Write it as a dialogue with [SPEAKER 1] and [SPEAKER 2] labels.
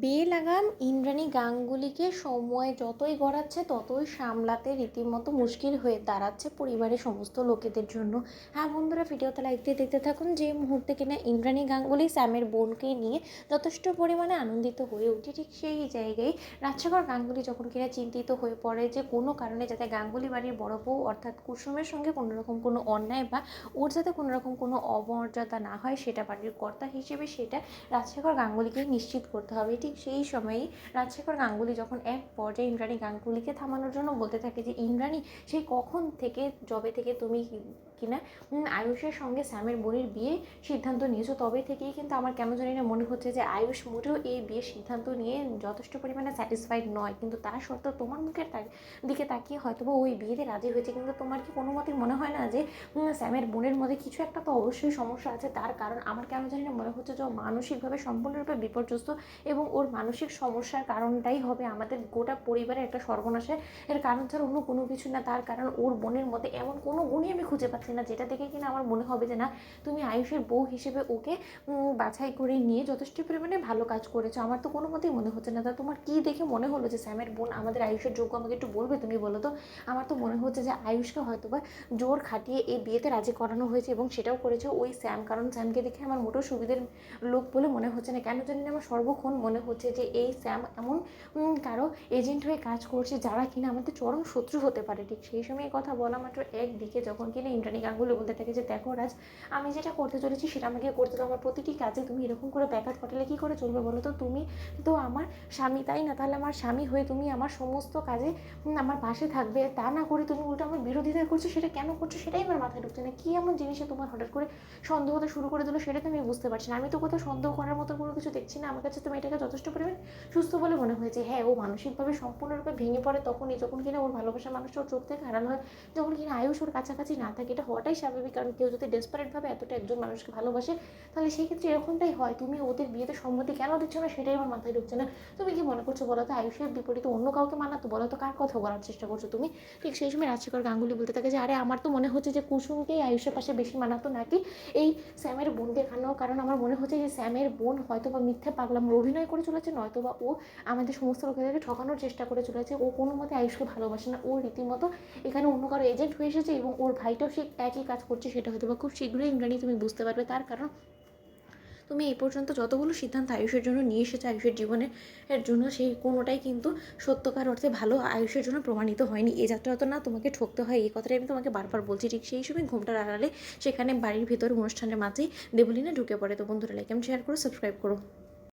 [SPEAKER 1] বেলাগাম ইন্দ্রাণী গাঙ্গুলিকে সময় যতই গড়াচ্ছে ততই সামলাতে রীতিমতো মুশকিল হয়ে দাঁড়াচ্ছে পরিবারের সমস্ত লোকেদের জন্য। হ্যাঁ বন্ধুরা, ভিডিওতে লাইক দিয়ে দেখতে থাকুন। যে মুহূর্তে কিনা ইন্দ্রাণী গাঙ্গুলি স্যামের বোনকে নিয়ে যথেষ্ট পরিমাণে আনন্দিত হয়ে ওঠে, ঠিক সেই জায়গায় রাজশেখর গাঙ্গুলি যখন কিনা চিন্তিত হয়ে পড়ে যে কোনো কারণে যাতে গাঙ্গুলি বাড়ির বড় বউ অর্থাৎ কুসুমের সঙ্গে কোনোরকম কোনো অন্যায় বা ওর যাতে কোনোরকম কোনো অমর্যাদা না হয়, সেটা বাড়ির কর্তা হিসেবে সেটা রাজশেখর গাঙ্গুলিকে নিশ্চিত করতে হবে। ঠিক সেই সময়েই রাজশেখর গাঙ্গুলি যখন এক পর্যায়ে ইন্দ্রাণী গাঙ্গুলিকে থামানোর জন্য বলতে থাকে যে ইন্দ্রাণী, সেই কখন থেকে যবে থেকে তুমি কিনা আয়ুষের সঙ্গে স্যামের বোনের বিয়ে সিদ্ধান্ত নিয়েছো, তবে থেকেই কিন্তু আমার কেন জানি না মনে হচ্ছে যে আয়ুষ মোটেও এই বিয়ের সিদ্ধান্ত নিয়ে যথেষ্ট পরিমাণে স্যাটিসফাইড নয়, কিন্তু তা সত্ত্বেও তোমার মুখের দিকে তাকিয়ে হয়তো বা ওই বিয়েতে রাজি হয়েছে। কিন্তু তোমার কি কোনো মতেই মনে হয় না যে স্যামের বোনের মধ্যে কিছু একটা তো অবশ্যই সমস্যা আছে? তার কারণ আমার কেন জানি না মনে হচ্ছে যে ও মানসিকভাবে সম্পূর্ণরূপে বিপর্যস্ত, এবং ওর মানসিক সমস্যার কারণটাই হবে আমাদের গোটা পরিবারের একটা সর্বনাশের এর কারণ ছাড়া অন্য কোনো কিছু না। তার কারণ ওর বোনের মধ্যে এমন কোনো গুণই আমি খুঁজে পাচ্ছি না যেটা দেখে কিনা আমার মনে হবে যে না, তুমি আয়ুষের বউ হিসেবে ওকে বাছাই করে নিয়ে যথেষ্ট পরিমাণে ভালো কাজ করেছো। আমার তো কোনো মতেই মনে হচ্ছে না। তা তোমার কী দেখে মনে হলো যে স্যামের বোন আমাদের আয়ুষের যোগ্য? আমাকে একটু বলবে তুমি? বলো তো। আমার তো মনে হচ্ছে যে আয়ুষকে হয়তো বা জোর খাটিয়ে এই বিয়েতে রাজি করানো হয়েছে, এবং সেটাও করেছে ওই স্যাম। কারণ স্যামকে দেখে আমার মোটেও সুবিধের লোক বলে মনে হচ্ছে না। কেন জানি না আমার সর্বক্ষণ মনে হচ্ছে যে এই স্যাম এমন কারো এজেন্ট হয়ে কাজ করছে যারা কিনা আমাদের চরম শত্রু হতে পারে। ঠিক সেই সময় কথা বলা মাত্র একদিকে যখন কিনা ইন্দ্রাণী গাঙ্গুলি বলতে থাকে যে দেখো রাজ, আমি যেটা করতে চলেছি সেটা আমাকে করতে দাও। আমার প্রতিটি কাজে তুমি এরকম করে ব্যাঘাত ঘটালে কী করে চলবে বলো তো? তুমি তো আমার স্বামী, তাই না? তাহলে আমার স্বামী হয়ে তুমি আমার সমস্ত কাজে আমার পাশে থাকবে, তা না করে তুমি উল্টো আমার বিরোধিতা করছো। সেটা কেন করছো সেটাই আমার মাথায় ঢুকছে না। কী এমন জিনিসে তোমার হঠাৎ করে সন্দেহ হতে শুরু করে দিলো সেটা তো আমি বুঝতে পারছি না। আমি তো কোথাও সন্দেহ করার মতো কোনো কিছু দেখছি না। আমার কাছে তো মেয়েটাকে যথেষ্ট পরিমাণে সুস্থ বলে মনে হয়েছে। হ্যাঁ, ও মানসিকভাবে সম্পূর্ণরূপে ভেঙে পড়ে তখনই যখন কিনা ওর ভালোবাসার মানুষটা ওর চোখ থেকে হারানো হয়, যখন কিনা আয়ুষ ওর কাছাকাছি না থাকে। এটা হওয়াটাই স্বাভাবিক, কারণ কেউ যদি ডেসপারেটভাবে এতটা একজন মানুষকে ভালোবাসে তাহলে সেই ক্ষেত্রে এরকমটাই হয়। তুমি ওদের বিয়েতে সম্মতি কেন দিচ্ছ না সেটাই আমার মাথায় ঢুকছে না। তুমি কি মনে করছো বলো তো? আয়ুষের বিপরীতে অন্য কাউকে মানাতো? বলো তো কার কথা বলার চেষ্টা করছো তুমি? ঠিক সেই সময় রাজশেখর গাঙ্গুলি বলতে থাকে যে আরে, আমার তো মনে হচ্ছে যে কুসুমকেই আয়ুষের পাশে বেশি মানাতো নাকি এই স্যামের বোনকে কেন? কারণ আমার মনে হচ্ছে যে স্যামের বোন হয়তো বা মিথ্যে পাগলামোর অভিনয় করে চলেছে, নয়তো বা ও আমাদের সমস্ত লোকেদেরকে ঠকানোর চেষ্টা করে চলেছে। ও কোনো মতে আয়ুষকে ভালোবাসে না। ও রীতিমতো এখানে অন্য কারো এজেন্ট হয়ে এসেছে, এবং ওর ভাইটাও সে একই কাজ করছে। সেটা হয়তো বা খুব শীঘ্রই ইন্দ্রাণী তুমি বুঝতে পারবে। তার কারণ তুমি এই পর্যন্ত যতগুলো সিদ্ধান্ত আয়ুষের জন্য নিয়ে এসেছো আয়ুষের জীবনের জন্য, সেই কোনোটাই কিন্তু সত্যকার অর্থে ভালো আয়ুষের জন্য প্রমাণিত হয়নি। এ যাত্রা তো না তোমাকে ঠকতে হয়, এই কথাটাই আমি তোমাকে বারবার বলছি। ঠিক সেই সময় ঘুমটার আড়ালে সেখানে বাড়ির ভিতর অনুষ্ঠানের মাঝেই দেবলীনা ঢুকে পড়ে। তো বন্ধুরা, লাইক এন্ড শেয়ার করো, সাবস্ক্রাইব করো।